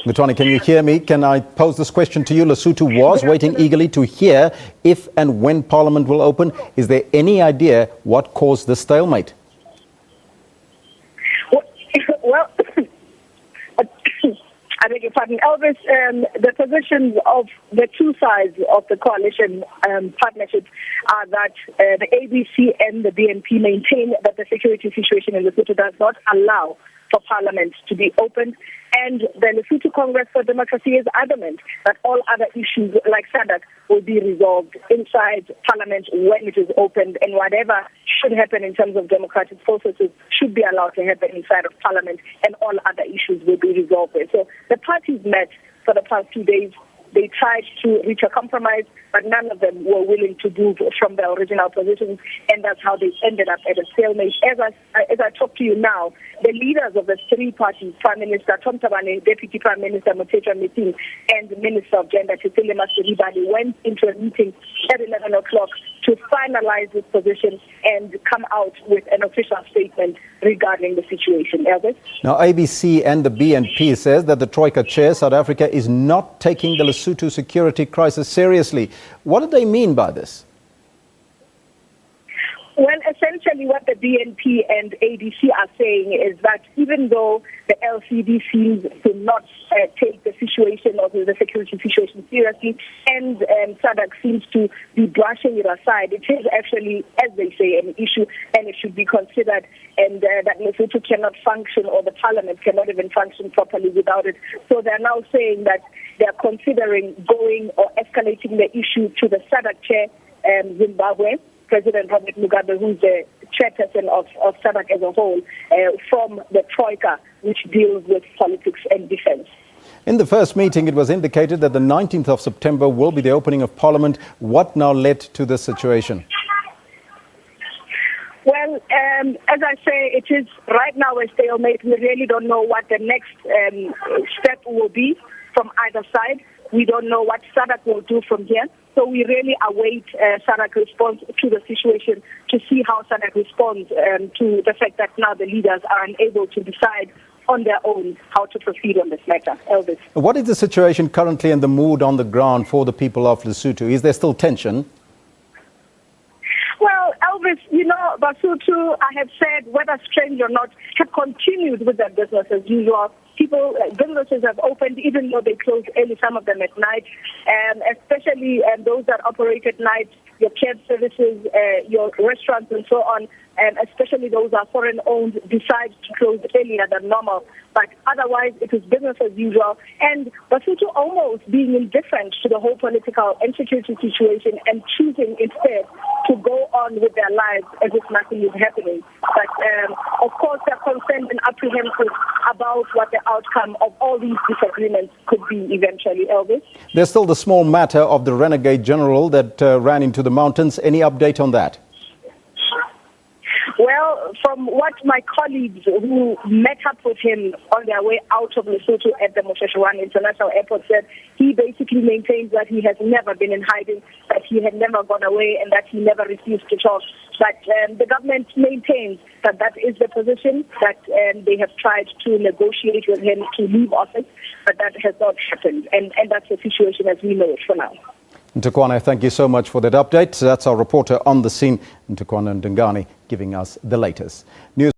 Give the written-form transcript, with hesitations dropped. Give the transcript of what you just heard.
Ngatane, can you hear me? Can I pose this question to you? Lesotho was waiting eagerly to hear if and when Parliament will open. Is there any idea what caused the stalemate? Well, I beg your pardon, Elvis, the positions of the two sides of the coalition partnership are that the ABC and the BNP maintain that the security situation in Lesotho does not allow for Parliament to be opened, and the Lesotho Congress for Democracy is adamant that all other issues like SADC will be resolved inside Parliament when it is opened, and whatever should happen in terms of democratic processes should be allowed to happen inside of Parliament, and all other issues will be resolved there. So the parties met for the past 2 days. They tried to reach a compromise, but none of them were willing to move from their original positions, and that's how they ended up at a stalemate. As I talk to you now, the leaders of the three parties, Prime Minister Tom Tabane, Deputy Prime Minister Mothetjwa Meeting, and Minister of Gender Cecilia Masiribali went into a meeting at 11 o'clock to finalize this position and come out with an official statement regarding the situation. Elvis? Now, ABC and the BNP says that the Troika chair, South Africa, is not taking the Lesotho security crisis seriously. What do they mean by this? Well, essentially what the BNP and ADC are saying is that even though the LCD seems to not take the situation or the security situation seriously, and SADC seems to be brushing it aside, it is actually, as they say, an issue, and it should be considered, and that Lesotho cannot function, or the parliament cannot even function properly without it. So they're now saying that they're considering going or escalating the issue to the SADC chair, Zimbabwe, President Robert Mugabe, who's the chairperson of SADC as a whole, from the Troika, which deals with politics and defense. In the first meeting, it was indicated that the 19th of September will be the opening of Parliament. What now led to this situation? Well, as I say, it is right now a stalemate. We really don't know what the next step will be from either side. We don't know what SADC will do from here. So we really await SADC response to the situation to see how SADC responds to the fact that now the leaders are unable to decide on their own how to proceed on this matter. Elvis. What is the situation currently and the mood on the ground for the people of Lesotho? Is there still tension? Well, Elvis, you know, Basotho, I have said, whether strange or not, have continued with their business as usual. Businesses have opened even though they close early, some of them at night, especially those that operate at night, your cab services, your restaurants and so on, especially those that are foreign-owned, decide to close earlier than normal. But otherwise, it is business as usual. And Basotho almost being indifferent to the whole political and security situation and choosing instead to go on with their lives as if nothing is happening. But, of course, they're concerned and apprehensive about what the outcome of all these disagreements could be eventually, Elvis. There's still the small matter of the renegade general that ran into the mountains. Any update on that? Well, from what my colleagues who met up with him on their way out of Lesotho at the Nthakoana International Airport said, he basically maintains that he has never been in hiding, that he had never gone away, and that he never refused to talk. But the government maintains that that is the position, that they have tried to negotiate with him to leave office, but that has not happened. And that's the situation as we know it for now. Nthakoana, thank you so much for that update. That's our reporter on the scene, Nthakoana Ngatane, giving us the latest news.